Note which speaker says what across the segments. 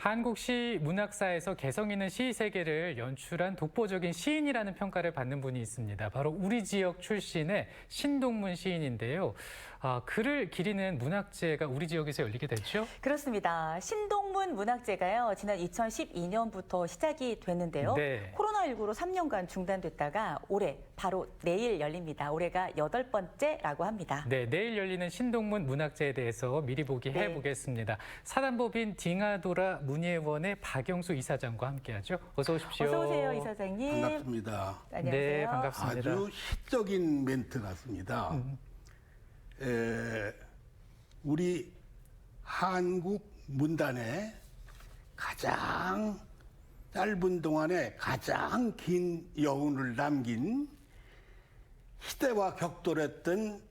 Speaker 1: 한국 시 문학사에서 개성 있는 시 세계를 연출한 독보적인 시인이라는 평가를 받는 분이 있습니다. 바로 우리 지역 출신의 신동문 시인인데요. 글을 기리는 문학제가 우리 지역에서 열리게 됐죠?
Speaker 2: 그렇습니다. 신동문 문학제가요, 지난 2012년부터 시작이 됐는데요.
Speaker 1: 네.
Speaker 2: 코로나19로 3년간 중단됐다가 올해 바로 내일 열립니다. 올해가 8번째라고 합니다.
Speaker 1: 네, 내일 열리는 신동문 문학제에 대해서 미리 보기 해보겠습니다. 사단법인 딩하도라 문예원의 박영수 이사장과 함께하죠. 어서 오십시오.
Speaker 2: 어서 오세요, 이사장님.
Speaker 3: 반갑습니다.
Speaker 2: 안녕하세요.
Speaker 1: 네, 반갑습니다.
Speaker 3: 아주 시적인 멘트 같습니다. 우리 한국 문단에 가장 짧은 동안에 가장 긴 여운을 남긴 시대와 격돌했던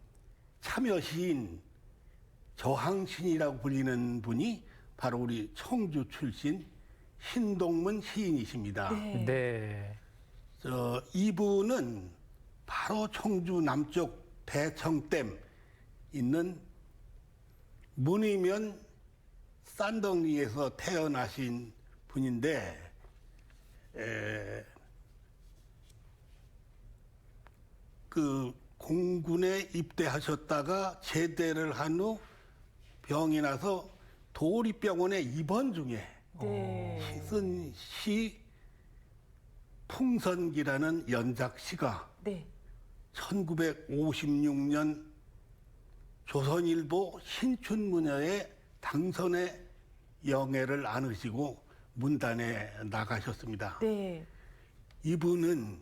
Speaker 3: 참여 시인, 저항신이라고 불리는 분이 바로 우리 청주 출신 신동문 시인이십니다.
Speaker 1: 네.
Speaker 3: 이분은 바로 청주 남쪽 대청댐 있는 문이면 싼덩리에서 태어나신 분인데, 그 공군에 입대하셨다가 제대를 한 후 병이 나서 도립병원에 입원 중에 쓴 시 풍선기라는 연작시가
Speaker 2: 네.
Speaker 3: 1956년 조선일보 신춘문예에 당선의 영예를 안으시고 문단에 나가셨습니다.
Speaker 2: 네.
Speaker 3: 이분은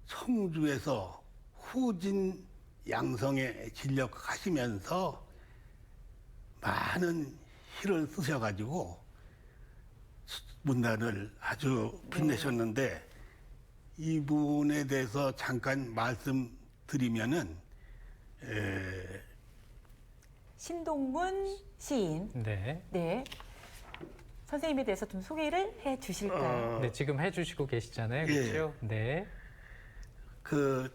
Speaker 3: 청주에서 후진 양성에 진력하시면서 많은 시를 쓰셔가지고 문단을 아주 빛내셨는데, 이분에 대해서 잠깐 말씀드리면은,
Speaker 2: 신동문 시인.
Speaker 1: 네.
Speaker 2: 네. 선생님에 대해서 좀 소개를 해 주실까요?
Speaker 1: 네, 지금 해주시고 계시잖아요. 그렇죠? 네.
Speaker 3: 그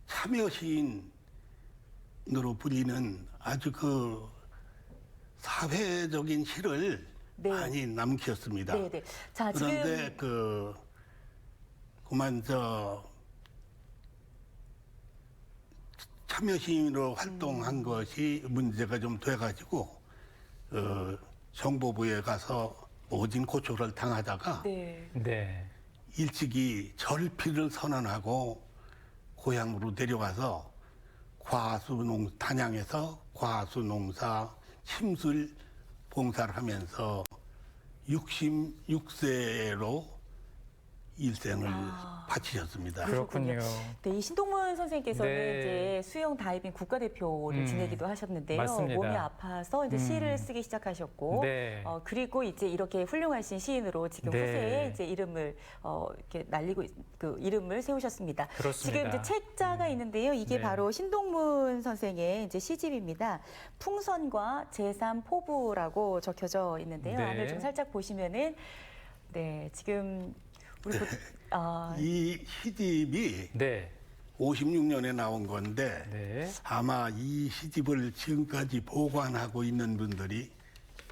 Speaker 3: 참여 시인으로 불리는 아주 그 사회적인 시를
Speaker 2: 네.
Speaker 3: 많이 남기셨습니다.
Speaker 2: 네, 네. 자,
Speaker 3: 그런데
Speaker 2: 지금
Speaker 3: 그만 참여 시인으로 활동한 것이 문제가 좀 돼가지고 정보부에 가서 모진 고초를 당하다가
Speaker 2: 네.
Speaker 1: 네.
Speaker 3: 일찍이 절필을 선언하고 고향으로 내려가서 단양에서 과수농사 침술 봉사를 하면서 66세로 일생을 바치셨습니다.
Speaker 1: 그렇군요.
Speaker 2: 네, 이 신동문 선생님께서는
Speaker 1: 네.
Speaker 2: 이제 수영 다이빙 국가대표를 지내기도 하셨는데요.
Speaker 1: 맞습니다.
Speaker 2: 몸이 아파서 이제 시를 쓰기 시작하셨고,
Speaker 1: 네.
Speaker 2: 그리고 이제 이렇게 훌륭하신 시인으로 지금
Speaker 1: 네.
Speaker 2: 후세에 이제 이름을 이렇게 그 이름을 세우셨습니다.
Speaker 1: 그렇습니다.
Speaker 2: 지금 이제 책자가 있는데요. 이게
Speaker 1: 네.
Speaker 2: 바로 신동문 선생의 이제 시집입니다. 풍선과 제3포부라고 적혀져 있는데요.
Speaker 1: 네.
Speaker 2: 안을 좀 살짝 보시면은 네, 지금 우리
Speaker 3: 이 시집이
Speaker 1: 네.
Speaker 3: 56년에 나온 건데
Speaker 1: 네.
Speaker 3: 아마 이 시집을 지금까지 보관하고 있는 분들이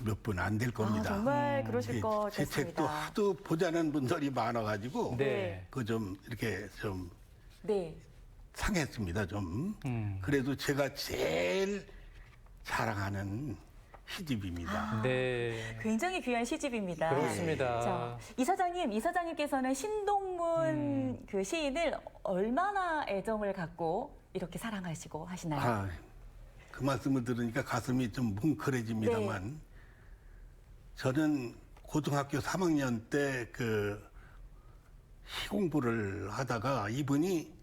Speaker 3: 몇 분 안 될 겁니다.
Speaker 2: 정말 그러실 것
Speaker 3: 제 책도
Speaker 2: 같습니다.
Speaker 3: 하도 보자는 분들이 많아가지고
Speaker 1: 네.
Speaker 3: 그 좀 이렇게 좀
Speaker 2: 네.
Speaker 3: 상했습니다. 좀. 그래도 제가 제일 자랑하는 시집입니다.
Speaker 1: 네.
Speaker 2: 굉장히 귀한 시집입니다.
Speaker 1: 그렇습니다.
Speaker 2: 자, 이사장님께서는 신동문 그 시인을 얼마나 애정을 갖고 이렇게 사랑하시고 하시나요?
Speaker 3: 그 말씀을 들으니까 가슴이 좀 뭉클해집니다만, 저는 고등학교 3학년 때 그 시공부를 하다가 이분이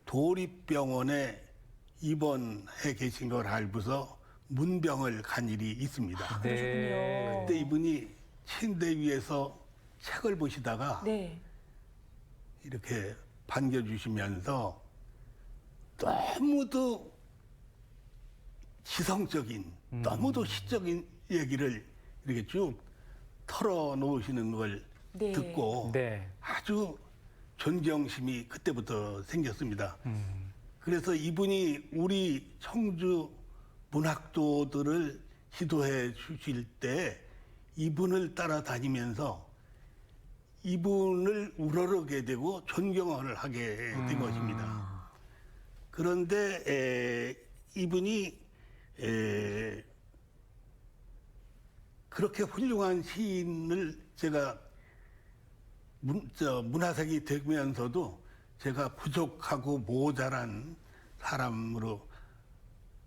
Speaker 3: 도립병원에 입원해 계신 걸 알고서 문병을 간 일이 있습니다.
Speaker 1: 네.
Speaker 3: 그때 이분이 침대 위에서 책을 보시다가
Speaker 2: 네.
Speaker 3: 이렇게 반겨주시면서 너무도 지성적인, 너무도 시적인 얘기를 이렇게 쭉 털어놓으시는 걸
Speaker 2: 네.
Speaker 3: 듣고
Speaker 1: 네.
Speaker 3: 아주 존경심이 그때부터 생겼습니다. 그래서 이분이 우리 청주 문학도들을 지도해 주실 때 이분을 따라다니면서 이분을 우러러게 되고 존경을 하게 된 것입니다. 그런데 이분이 그렇게 훌륭한 시인을 제가 문화생이 되면서도 제가 부족하고 모자란 사람으로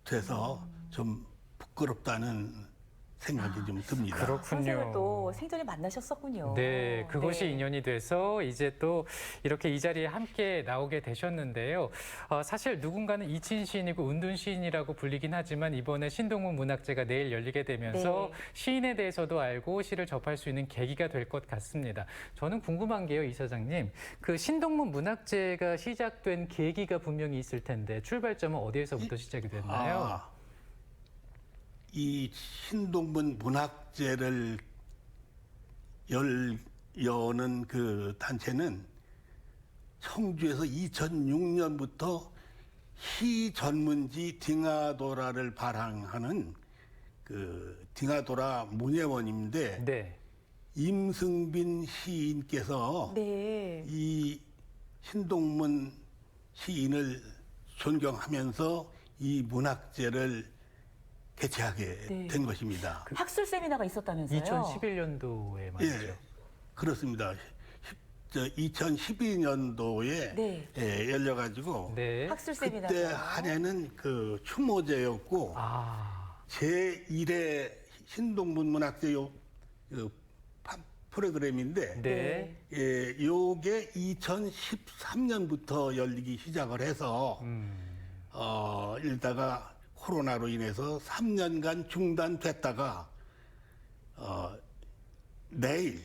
Speaker 3: 돼서 좀 부끄럽다는 생각이 좀 듭니다.
Speaker 2: 선생을
Speaker 1: 그렇군요.
Speaker 2: 또 생전에 만나셨었군요.
Speaker 1: 네, 그것이
Speaker 2: 네.
Speaker 1: 인연이 돼서 이제 또 이렇게 이 자리에 함께 나오게 되셨는데요. 사실 누군가는 이친 시인이고 은둔 시인이라고 불리긴 하지만 이번에 신동문 문학제가 내일 열리게 되면서
Speaker 2: 네.
Speaker 1: 시인에 대해서도 알고 시를 접할 수 있는 계기가 될 것 같습니다. 저는 궁금한 게요, 이사장님. 그 신동문 문학제가 시작된 계기가 분명히 있을 텐데 출발점은 어디에서부터 시작이 됐나요?
Speaker 3: 이 신동문 문학제를 여는 그 단체는 청주에서 2006년부터 시 전문지 딩하도라를 발행하는 그 딩하도라 문예원인데
Speaker 1: 네.
Speaker 3: 임승빈 시인께서
Speaker 2: 네.
Speaker 3: 이 신동문 시인을 존경하면서 이 문학제를 개최하게
Speaker 2: 네.
Speaker 3: 된 것입니다.
Speaker 2: 학술 세미나가 있었다면서요?
Speaker 1: 2011년도에 말이죠.
Speaker 3: 예, 그렇습니다. 2012년도에
Speaker 2: 네.
Speaker 3: 열려가지고
Speaker 1: 네.
Speaker 2: 학술 세미나.
Speaker 3: 그때 한 해는 그 추모제였고
Speaker 1: 아,
Speaker 3: 제1회 신동문 문학제 그 프로그램인데
Speaker 1: 네.
Speaker 3: 요게 2013년부터 열리기 시작을 해서 일다가 코로나로 인해서 3년간 중단됐다가 내일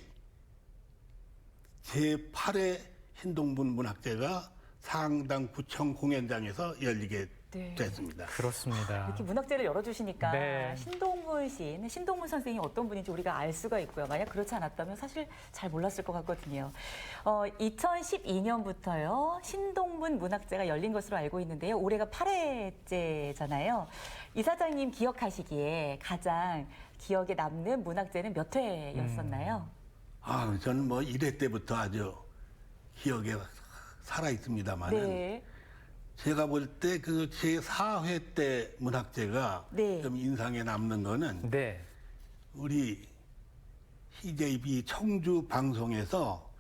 Speaker 3: 제8회 신동문 문학제가 상당구청 공연장에서 열리게
Speaker 2: 네.
Speaker 3: 됐습니다.
Speaker 1: 그렇습니다.
Speaker 2: 이렇게 문학제를 열어주시니까
Speaker 1: 네.
Speaker 2: 신동문 시인, 신동문 선생이 어떤 분인지 우리가 알 수가 있고요. 만약 그렇지 않았다면 사실 잘 몰랐을 것 같거든요. 2012년부터요. 신동문 문학제가 열린 것으로 알고 있는데요. 올해가 8회째잖아요. 이사장님 기억하시기에 가장 기억에 남는 문학제는 몇 회였었나요?
Speaker 3: 저는 뭐 1회 때부터 아주 기억에 살아 있습니다만은
Speaker 2: 네.
Speaker 3: 제가 볼 때 그 제4회 때 문학제가
Speaker 2: 네.
Speaker 3: 좀 인상에 남는 거는
Speaker 1: 네.
Speaker 3: 우리 CJB 청주 방송에서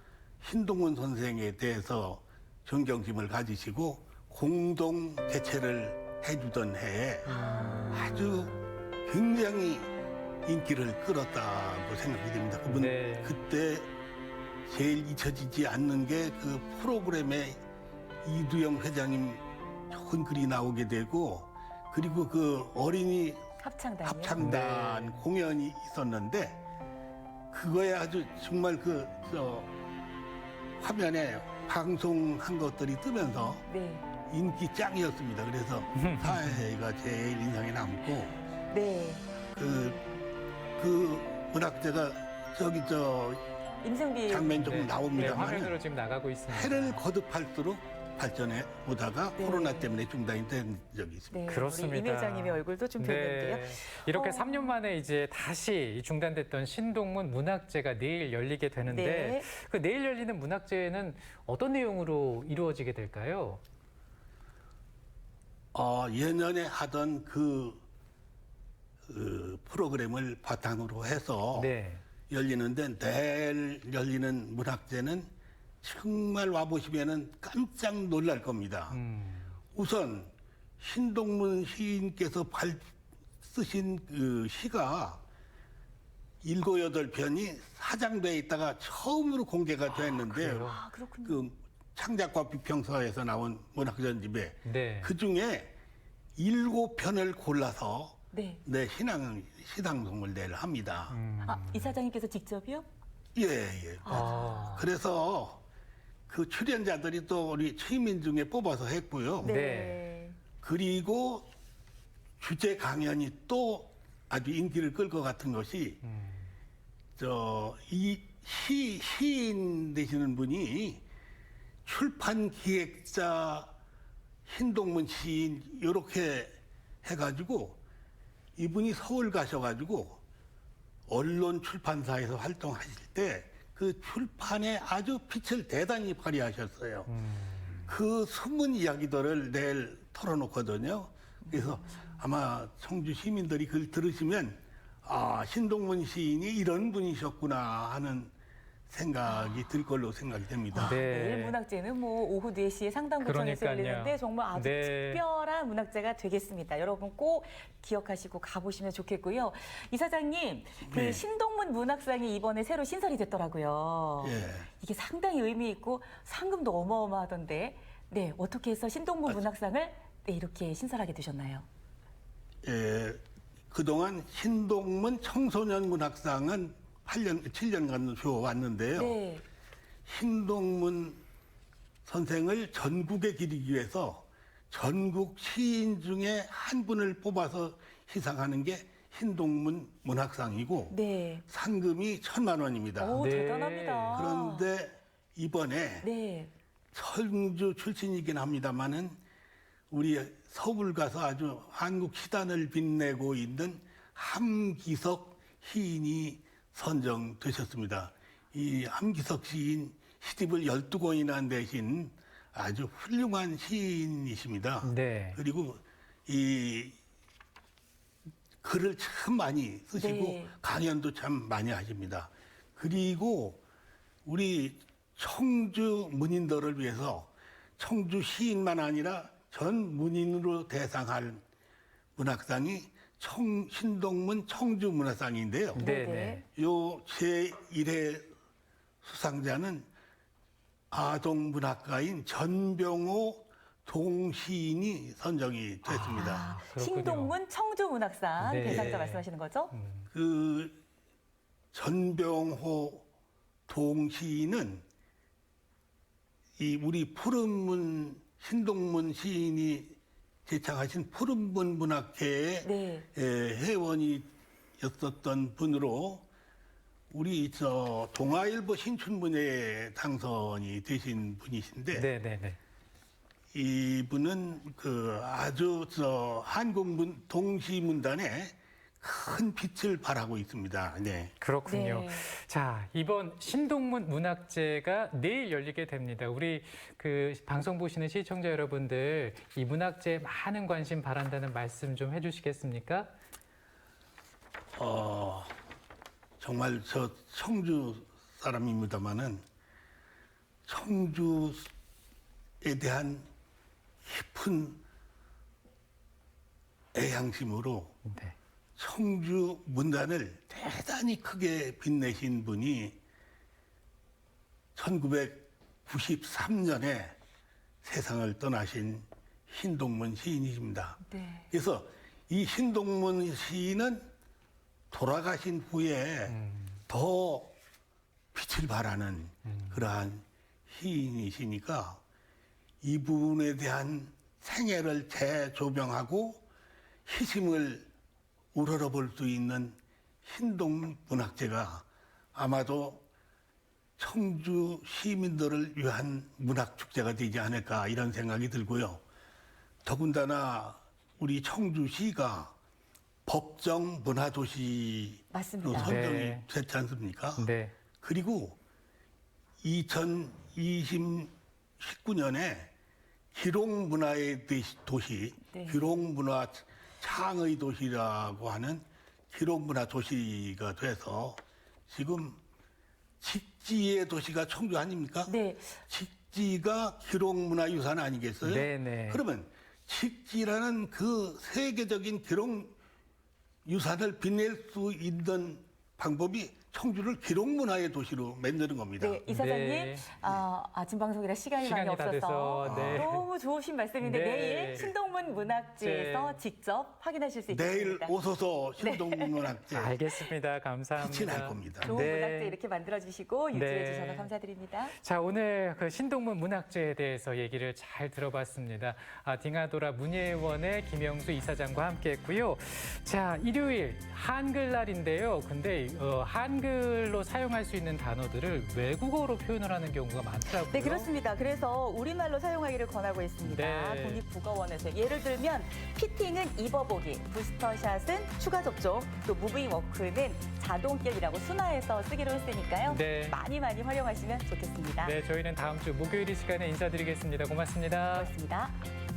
Speaker 3: 신동문 선생에 대해서 존경심을 가지시고 공동 개최를 해주던 해에 아주 굉장히 인기를 끌었다고 생각이 됩니다. 그분
Speaker 1: 네.
Speaker 3: 그때 제일 잊혀지지 않는 게 그 프로그램에 이두영 회장님 좋은 글이 나오게 되고 그리고 그 어린이
Speaker 2: 합창단이요.
Speaker 3: 합창단
Speaker 1: 네.
Speaker 3: 공연이 있었는데 그거에 아주 정말 화면에 방송한 것들이 뜨면서
Speaker 2: 네.
Speaker 3: 인기 짱이었습니다. 그래서 사회가 제일 인상에 남고
Speaker 2: 네.
Speaker 3: 그 문학제가
Speaker 2: 임승비
Speaker 3: 장면 조금
Speaker 1: 네,
Speaker 3: 나옵니다만
Speaker 1: 화면으로 지금 나가고 있습니다.
Speaker 3: 해를 거듭할수록 발전해 오다가
Speaker 2: 네.
Speaker 3: 코로나 때문에 중단이 된 적이 있습니다.
Speaker 2: 네.
Speaker 1: 그렇습니다.
Speaker 2: 우리 임 회장님의 얼굴도 좀 뵀는데요.
Speaker 1: 네. 이렇게 3년 만에 이제 다시 중단됐던 신동문 문학제가 내일 열리게 되는데
Speaker 2: 네.
Speaker 1: 그 내일 열리는 문학제는 어떤 내용으로 이루어지게 될까요?
Speaker 3: 예년에 하던 그 프로그램을 바탕으로 해서
Speaker 1: 네.
Speaker 3: 열리는데 내일 열리는 문학제는 정말 와보시면은 깜짝 놀랄 겁니다. 우선 신동문 시인께서 쓰신 그 시가 7, 8편이 사장되어 있다가 처음으로 공개가 됐는데요.
Speaker 2: 아, 그렇군요.
Speaker 3: 그 창작과 비평서에서 나온 문학전집에
Speaker 1: 네.
Speaker 3: 그 중에 7편을 골라서
Speaker 2: 네.
Speaker 3: 시상송을 내일 합니다.
Speaker 2: 이사장님께서 직접이요?
Speaker 3: 예.
Speaker 1: 아.
Speaker 3: 그래서 그 출연자들이 또 우리 취민 중에 뽑아서 했고요.
Speaker 1: 네.
Speaker 3: 그리고 주제 강연이 또 아주 인기를 끌 것 같은 것이 이 시인 되시는 분이 출판 기획자 신동문 시인 이렇게 해가지고 이분이 서울 가셔가지고 언론 출판사에서 활동하실 때 그 출판에 아주 빛을 대단히 발휘하셨어요. 그 숨은 이야기들을 내일 털어놓거든요. 그래서 아마 청주 시민들이 그걸 들으시면 아, 신동문 시인이 이런 분이셨구나 하는 생각이 들 걸로 생각이 됩니다.
Speaker 1: 네.
Speaker 2: 내일 문학제는 뭐 오후 4시에 상당구청에서
Speaker 1: 그러니까요.
Speaker 2: 열리는데 정말 아주
Speaker 1: 네.
Speaker 2: 특별한 문학제가 되겠습니다. 여러분 꼭 기억하시고 가보시면 좋겠고요. 이사장님, 그
Speaker 3: 네.
Speaker 2: 신동문 문학상이 이번에 새로 신설이 됐더라고요.
Speaker 3: 예.
Speaker 2: 이게 상당히 의미 있고 상금도 어마어마하던데, 네, 어떻게 해서 신동문 문학상을 네, 이렇게 신설하게 되셨나요?
Speaker 3: 예, 그동안 신동문 청소년 문학상은 7년간 줘왔는데요.
Speaker 2: 네.
Speaker 3: 신동문 선생을 전국에 기리기 위해서 전국 시인 중에 한 분을 뽑아서 시상하는 게 신동문 문학상이고
Speaker 2: 네.
Speaker 3: 상금이 1,000만 원입니다.
Speaker 2: 오,
Speaker 1: 네.
Speaker 2: 대단합니다.
Speaker 3: 그런데 이번에
Speaker 2: 네.
Speaker 3: 청주 출신이긴 합니다만은 우리 서울 가서 아주 한국 시단을 빛내고 있는 함기석 시인이 선정되셨습니다. 이 함기석 시인 시집을 12권이나 내신 아주 훌륭한 시인이십니다.
Speaker 1: 네.
Speaker 3: 그리고 이 글을 참 많이 쓰시고
Speaker 2: 네.
Speaker 3: 강연도 참 많이 하십니다. 그리고 우리 청주 문인들을 위해서 청주 시인만 아니라 전 문인으로 대상할 문학상이 신동문 청주 문학상인데요.
Speaker 1: 네.
Speaker 2: 네.
Speaker 3: 요 제1회 수상자는 아동 문학가인 전병호 동시인이 선정이 됐습니다.
Speaker 2: 아,
Speaker 1: 그렇군요.
Speaker 2: 신동문 청주문학상
Speaker 1: 네.
Speaker 2: 대상자 말씀하시는 거죠?
Speaker 3: 그 전병호 동시인은 이 우리 푸른문 신동문 시인이 제창하신 푸른문 문학회의
Speaker 2: 네.
Speaker 3: 회원이었었던 분으로 우리 동아일보 신춘문예 당선이 되신 분이신데
Speaker 1: 네, 네, 네.
Speaker 3: 이분은 그 아주 한국 동시문단에 큰 빛을 발하고 있습니다. 네.
Speaker 1: 그렇군요.
Speaker 2: 네.
Speaker 1: 자, 이번 신동문 문학제가 내일 열리게 됩니다. 우리 그 방송 보시는 시청자 여러분들 이 문학제에 많은 관심 바란다는 말씀 좀 해주시겠습니까?
Speaker 3: 정말 저 청주 사람입니다만은 청주에 대한 깊은 애향심으로
Speaker 1: 네.
Speaker 3: 청주 문단을 대단히 크게 빛내신 분이 1993년에 세상을 떠나신 신동문 시인이십니다.
Speaker 2: 네.
Speaker 3: 그래서 이 신동문 시인은 돌아가신 후에 더 빛을 발하는 그러한 시인이시니까 이분에 대한 생애를 재조명하고 희심을 우러러볼 수 있는 신동문 문학제가 아마도 청주 시민들을 위한 문학축제가 되지 않을까 이런 생각이 들고요. 더군다나 우리 청주시가 법정 문화도시로
Speaker 2: 맞습니다.
Speaker 3: 선정이
Speaker 1: 네.
Speaker 3: 됐지 않습니까?
Speaker 1: 네.
Speaker 3: 그리고 2019년에 기록문화의 도시,
Speaker 2: 네.
Speaker 3: 기록문화 창의 도시라고 하는 기록문화 도시가 돼서 지금 직지의 도시가 청주 아닙니까?
Speaker 2: 네.
Speaker 3: 직지가 기록문화유산 아니겠어요?
Speaker 1: 네네.
Speaker 3: 그러면 직지라는 그 세계적인 기록유산을 빛낼 수 있는 방법이 청주를 기록문화의 도시로 만드는 겁니다.
Speaker 2: 네, 이사장님,
Speaker 1: 네.
Speaker 2: 아침 방송이라 시간이
Speaker 1: 시간이
Speaker 2: 많이
Speaker 1: 다
Speaker 2: 없어서
Speaker 1: 돼서, 네.
Speaker 2: 너무 좋으신 말씀인데
Speaker 1: 네.
Speaker 2: 내일 신동문 문학제에서
Speaker 1: 네.
Speaker 2: 직접 확인하실 수
Speaker 3: 내일
Speaker 2: 있겠습니다.
Speaker 3: 오소서 신동문학제
Speaker 1: 알겠습니다. 감사합니다.
Speaker 3: 빛이 날 겁니다.
Speaker 2: 좋은
Speaker 1: 네.
Speaker 2: 문학제 이렇게 만들어주시고 유지해
Speaker 1: 네.
Speaker 2: 주셔서 감사드립니다.
Speaker 1: 자, 오늘 그 신동문 문학제에 대해서 얘기를 잘 들어봤습니다. 딩하도라 문예원의 김영수 이사장과 함께했고요. 자, 일요일 한글날인데요. 근데 한글 한글로 사용할 수 있는 단어들을 외국어로 표현을 하는 경우가 많더라고요.
Speaker 2: 네, 그렇습니다. 그래서 우리말로 사용하기를 권하고 있습니다.
Speaker 1: 네.
Speaker 2: 국립국어원에서 예를 들면 피팅은 입어보기, 부스터샷은 추가 접촉, 또 무빙 워크는 자동결이라고 순화해서 쓰기로 했으니까요.
Speaker 1: 네.
Speaker 2: 많이 활용하시면 좋겠습니다.
Speaker 1: 네, 저희는 다음 주 목요일 이 시간에 인사드리겠습니다. 고맙습니다.
Speaker 2: 고맙습니다.